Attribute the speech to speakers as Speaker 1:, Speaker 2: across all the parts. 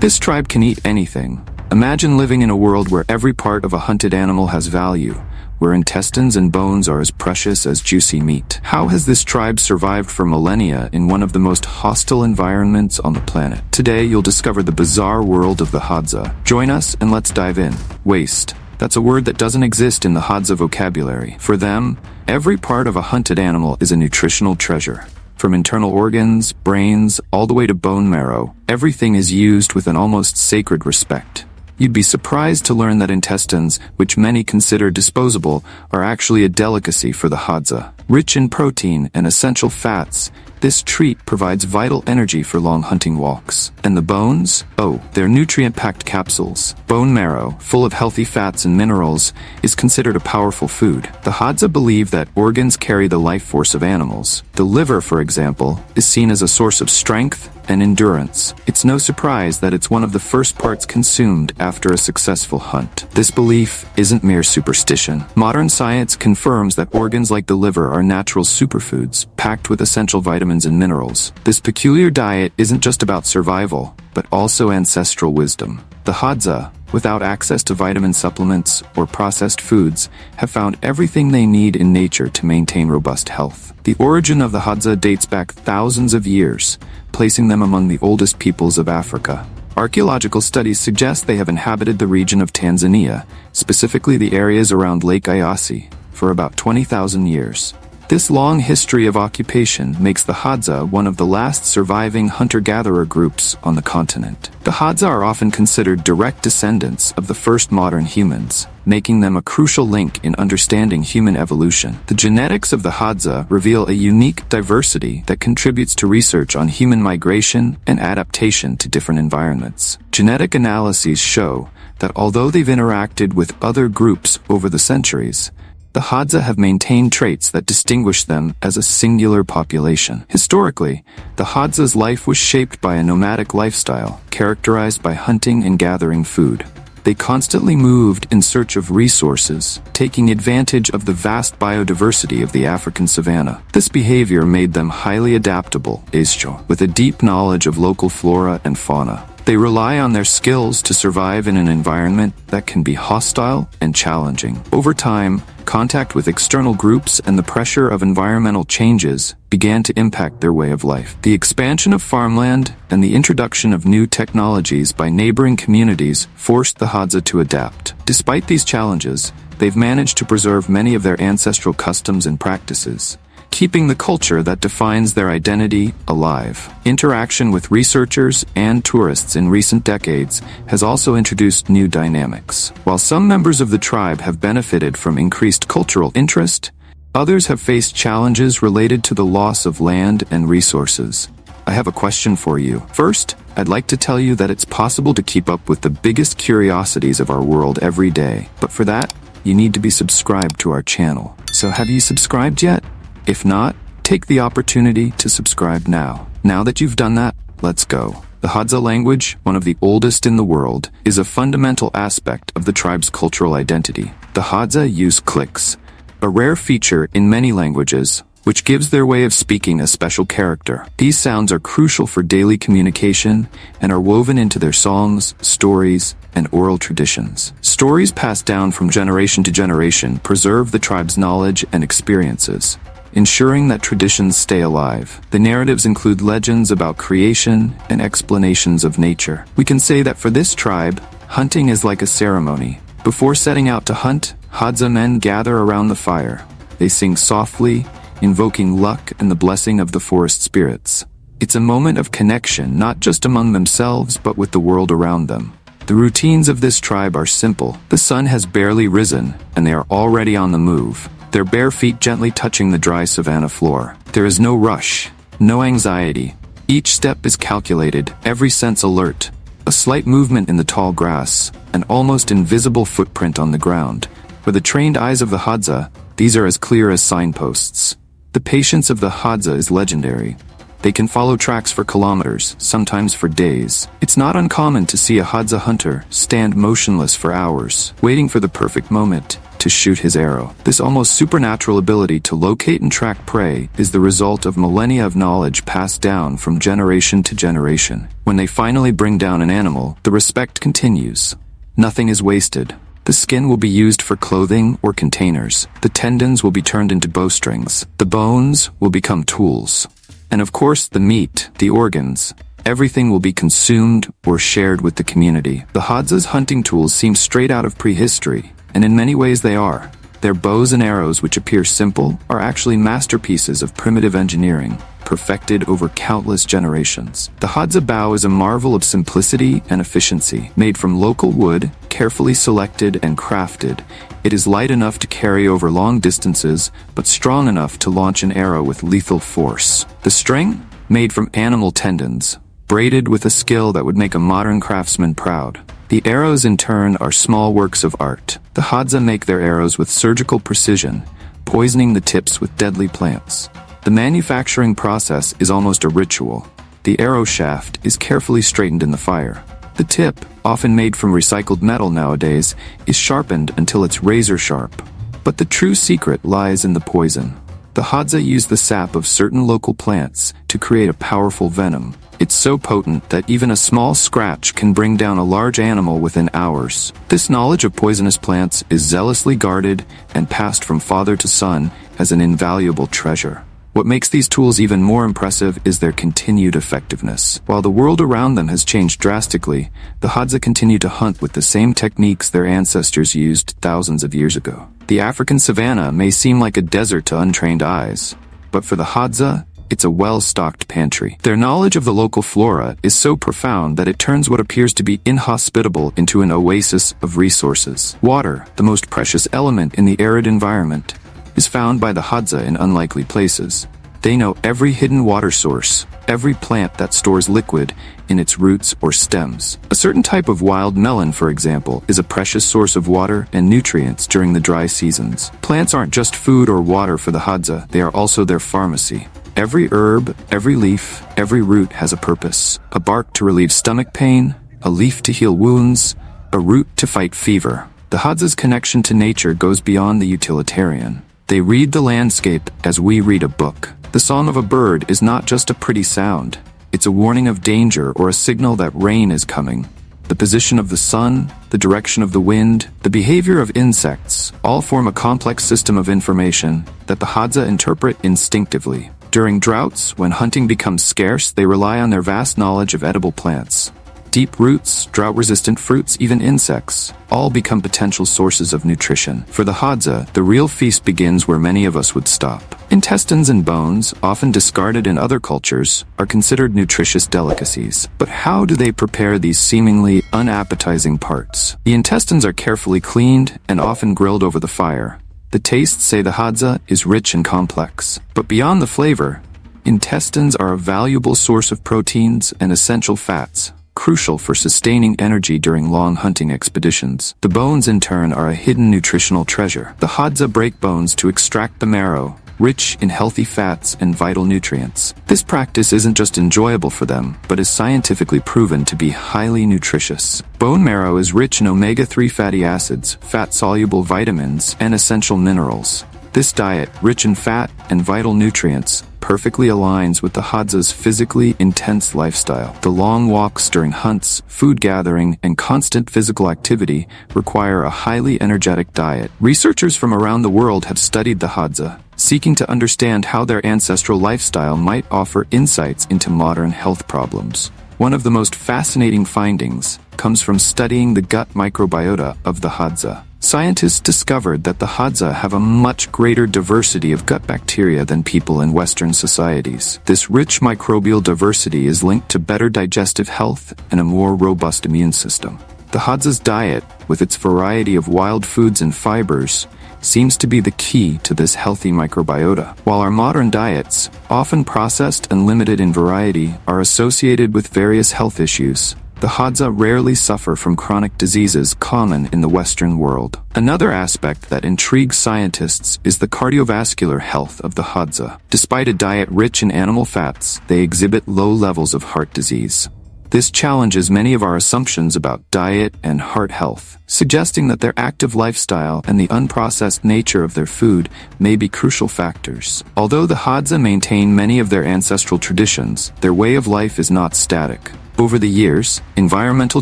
Speaker 1: This tribe can eat anything. Imagine living in a world where every part of a hunted animal has value, where intestines and bones are as precious as juicy meat. How has this tribe survived for millennia in one of the most hostile environments on the planet? Today, you'll discover the bizarre world of the Hadza. Join us and let's dive in. Waste. That's a word that doesn't exist in the Hadza vocabulary. For them, every part of a hunted animal is a nutritional treasure. From internal organs, brains, all the way to bone marrow, everything is used with an almost sacred respect. You'd be surprised to learn that intestines, which many consider disposable, are actually a delicacy for the Hadza. Rich in protein and essential fats, this treat provides vital energy for long hunting walks. And the bones? Oh, they're nutrient-packed capsules. Bone marrow, full of healthy fats and minerals, is considered a powerful food. The Hadza believe that organs carry the life force of animals. The liver, for example, is seen as a source of strength and endurance. It's no surprise that it's one of the first parts consumed after a successful hunt. This belief isn't mere superstition. Modern science confirms that organs like the liver are natural superfoods, packed with essential vitamins and minerals. This peculiar diet isn't just about survival, but also ancestral wisdom. The Hadza, without access to vitamin supplements or processed foods, have found everything they need in nature to maintain robust health. The origin of the Hadza dates back thousands of years, placing them among the oldest peoples of Africa. Archaeological studies suggest they have inhabited the region of Tanzania, specifically the areas around Lake Eyasi, for about 20,000 years. This long history of occupation makes the Hadza one of the last surviving hunter-gatherer groups on the continent. The Hadza are often considered direct descendants of the first modern humans, making them a crucial link in understanding human evolution. The genetics of the Hadza reveal a unique diversity that contributes to research on human migration and adaptation to different environments. Genetic analyses show that although they've interacted with other groups over the centuries, the Hadza have maintained traits that distinguish them as a singular population. Historically, the Hadza's life was shaped by a nomadic lifestyle, characterized by hunting and gathering food. They constantly moved in search of resources, taking advantage of the vast biodiversity of the African savanna. This behavior made them highly adaptable, with a deep knowledge of local flora and fauna. They rely on their skills to survive in an environment that can be hostile and challenging. Over time, contact with external groups and the pressure of environmental changes began to impact their way of life. The expansion of farmland and the introduction of new technologies by neighboring communities forced the Hadza to adapt. Despite these challenges, they've managed to preserve many of their ancestral customs and practices, keeping the culture that defines their identity alive. Interaction with researchers and tourists in recent decades has also introduced new dynamics. While some members of the tribe have benefited from increased cultural interest, others have faced challenges related to the loss of land and resources. I have a question for you. First, I'd like to tell you that it's possible to keep up with the biggest curiosities of our world every day. But for that, you need to be subscribed to our channel. So have you subscribed yet? If not, take the opportunity to subscribe now. Now that you've done that, let's go. The Hadza language, one of the oldest in the world, is a fundamental aspect of the tribe's cultural identity. The Hadza use clicks, a rare feature in many languages, which gives their way of speaking a special character. These sounds are crucial for daily communication and are woven into their songs, stories, and oral traditions. Stories passed down from generation to generation preserve the tribe's knowledge and experiences, ensuring that traditions stay alive. The narratives include legends about creation and explanations of nature. We can say that for this tribe, hunting is like a ceremony. Before setting out to hunt, Hadza men gather around the fire. They sing softly, invoking luck and the blessing of the forest spirits. It's a moment of connection, not just among themselves, but with the world around them. The routines of this tribe are simple. The sun has barely risen, and they are already on the move, their bare feet gently touching the dry savanna floor. There is no rush, no anxiety. Each step is calculated, every sense alert. A slight movement in the tall grass, an almost invisible footprint on the ground. For the trained eyes of the Hadza, these are as clear as signposts. The patience of the Hadza is legendary. They can follow tracks for kilometers, sometimes for days. It's not uncommon to see a Hadza hunter stand motionless for hours, waiting for the perfect moment to shoot his arrow. This almost supernatural ability to locate and track prey is the result of millennia of knowledge passed down from generation to generation. When they finally bring down an animal, the respect continues. Nothing is wasted. The skin will be used for clothing or containers. The tendons will be turned into bowstrings. The bones will become tools. And of course, the meat, the organs, everything will be consumed or shared with the community. The Hadza's hunting tools seem straight out of prehistory, and in many ways they are. Their bows and arrows, which appear simple, are actually masterpieces of primitive engineering, perfected over countless generations. The Hadza bow is a marvel of simplicity and efficiency. Made from local wood, carefully selected and crafted, it is light enough to carry over long distances, but strong enough to launch an arrow with lethal force. The string? Made from animal tendons, braided with a skill that would make a modern craftsman proud. The arrows in turn are small works of art. The Hadza make their arrows with surgical precision, poisoning the tips with deadly plants. The manufacturing process is almost a ritual. The arrow shaft is carefully straightened in the fire. The tip, often made from recycled metal nowadays, is sharpened until it's razor sharp. But the true secret lies in the poison. The Hadza use the sap of certain local plants to create a powerful venom. It's so potent that even a small scratch can bring down a large animal within hours. This knowledge of poisonous plants is zealously guarded and passed from father to son as an invaluable treasure. What makes these tools even more impressive is their continued effectiveness. While the world around them has changed drastically, the Hadza continue to hunt with the same techniques their ancestors used thousands of years ago. The African savanna may seem like a desert to untrained eyes, but for the Hadza, it's a well-stocked pantry. Their knowledge of the local flora is so profound that it turns what appears to be inhospitable into an oasis of resources. Water, the most precious element in the arid environment, is found by the Hadza in unlikely places. They know every hidden water source, every plant that stores liquid in its roots or stems. A certain type of wild melon, for example, is a precious source of water and nutrients during the dry seasons. Plants aren't just food or water for the Hadza, they are also their pharmacy. Every herb, every leaf, every root has a purpose. A bark to relieve stomach pain, a leaf to heal wounds, a root to fight fever. The Hadza's connection to nature goes beyond the utilitarian. They read the landscape as we read a book. The song of a bird is not just a pretty sound. It's a warning of danger or a signal that rain is coming. The position of the sun, the direction of the wind, the behavior of insects, all form a complex system of information that the Hadza interpret instinctively. During droughts, when hunting becomes scarce, they rely on their vast knowledge of edible plants. Deep roots, drought-resistant fruits, even insects, all become potential sources of nutrition. For the Hadza, the real feast begins where many of us would stop. Intestines and bones, often discarded in other cultures, are considered nutritious delicacies. But how do they prepare these seemingly unappetizing parts? The intestines are carefully cleaned and often grilled over the fire. The taste, say the Hadza, is rich and complex. But beyond the flavor, intestines are a valuable source of proteins and essential fats, crucial for sustaining energy during long hunting expeditions. The bones, in turn, are a hidden nutritional treasure. The Hadza break bones to extract the marrow, rich in healthy fats and vital nutrients. This practice isn't just enjoyable for them, but is scientifically proven to be highly nutritious. Bone marrow is rich in omega-3 fatty acids, fat-soluble vitamins, and essential minerals. This diet, rich in fat and vital nutrients, perfectly aligns with the Hadza's physically intense lifestyle. The long walks during hunts, food gathering, and constant physical activity require a highly energetic diet. Researchers from around the world have studied the Hadza, seeking to understand how their ancestral lifestyle might offer insights into modern health problems. One of the most fascinating findings comes from studying the gut microbiota of the Hadza. Scientists discovered that the Hadza have a much greater diversity of gut bacteria than people in Western societies. This rich microbial diversity is linked to better digestive health and a more robust immune system. The Hadza's diet, with its variety of wild foods and fibers, seems to be the key to this healthy microbiota. While our modern diets, often processed and limited in variety, are associated with various health issues, the Hadza rarely suffer from chronic diseases common in the Western world. Another aspect that intrigues scientists is the cardiovascular health of the Hadza. Despite a diet rich in animal fats, they exhibit low levels of heart disease. This challenges many of our assumptions about diet and heart health, suggesting that their active lifestyle and the unprocessed nature of their food may be crucial factors. Although the Hadza maintain many of their ancestral traditions, their way of life is not static. Over the years, environmental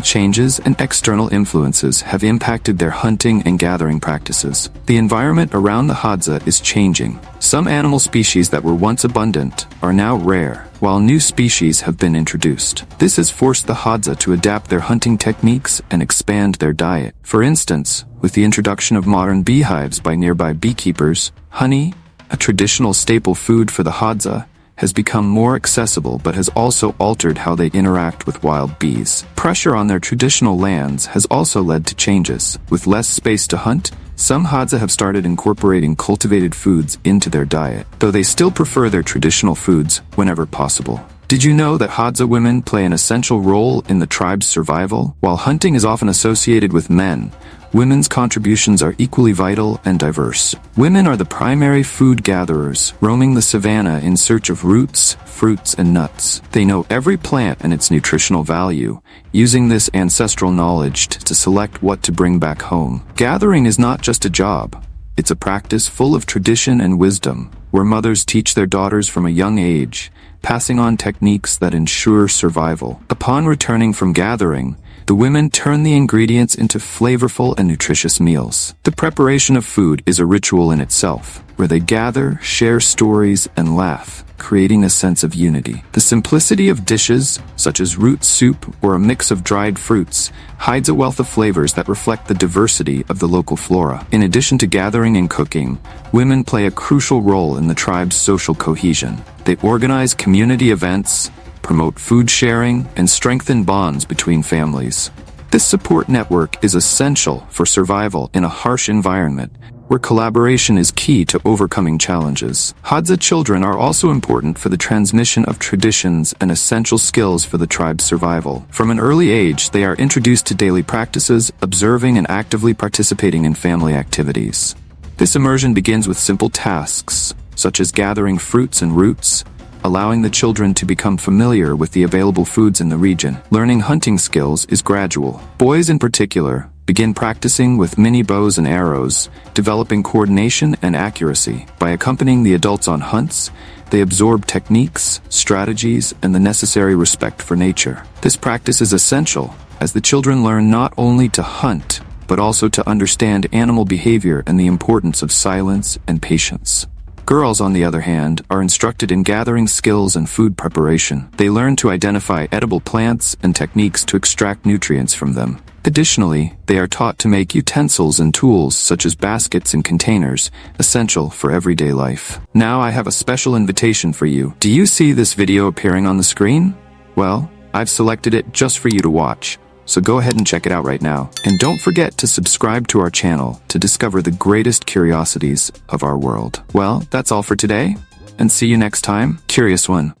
Speaker 1: changes and external influences have impacted their hunting and gathering practices. The environment around the Hadza is changing. Some animal species that were once abundant are now rare, while new species have been introduced. This has forced the Hadza to adapt their hunting techniques and expand their diet. For instance, with the introduction of modern beehives by nearby beekeepers, honey, a traditional staple food for the Hadza, has become more accessible but has also altered how they interact with wild bees. Pressure on their traditional lands has also led to changes. With less space to hunt, some Hadza have started incorporating cultivated foods into their diet, though they still prefer their traditional foods whenever possible. Did you know that Hadza women play an essential role in the tribe's survival? While hunting is often associated with men, women's contributions are equally vital and diverse. Women are the primary food gatherers, roaming the savanna in search of roots, fruits, and nuts. They know every plant and its nutritional value, using this ancestral knowledge to select what to bring back home. Gathering is not just a job. It's a practice full of tradition and wisdom, where mothers teach their daughters from a young age, passing on techniques that ensure survival. Upon returning from gathering, the women turn the ingredients into flavorful and nutritious meals. The preparation of food is a ritual in itself, where they gather, share stories, and laugh, creating a sense of unity. The simplicity of dishes, such as root soup or a mix of dried fruits, hides a wealth of flavors that reflect the diversity of the local flora. In addition to gathering and cooking, women play a crucial role in the tribe's social cohesion. They organize community events, promote food sharing, and strengthen bonds between families. This support network is essential for survival in a harsh environment, where collaboration is key to overcoming challenges. Hadza children are also important for the transmission of traditions and essential skills for the tribe's survival. From an early age, they are introduced to daily practices, observing and actively participating in family activities. This immersion begins with simple tasks, such as gathering fruits and roots, allowing the children to become familiar with the available foods in the region. Learning hunting skills is gradual. Boys in particular begin practicing with mini bows and arrows, developing coordination and accuracy. By accompanying the adults on hunts, they absorb techniques, strategies, and the necessary respect for nature. This practice is essential, as the children learn not only to hunt, but also to understand animal behavior and the importance of silence and patience. Girls, on the other hand, are instructed in gathering skills and food preparation. They learn to identify edible plants and techniques to extract nutrients from them. Additionally, they are taught to make utensils and tools such as baskets and containers, essential for everyday life. Now I have a special invitation for you. Do you see this video appearing on the screen? Well, I've selected it just for you to watch. So go ahead and check it out right now. And don't forget to subscribe to our channel to discover the greatest curiosities of our world. Well, that's all for today, and see you next time, Curious One.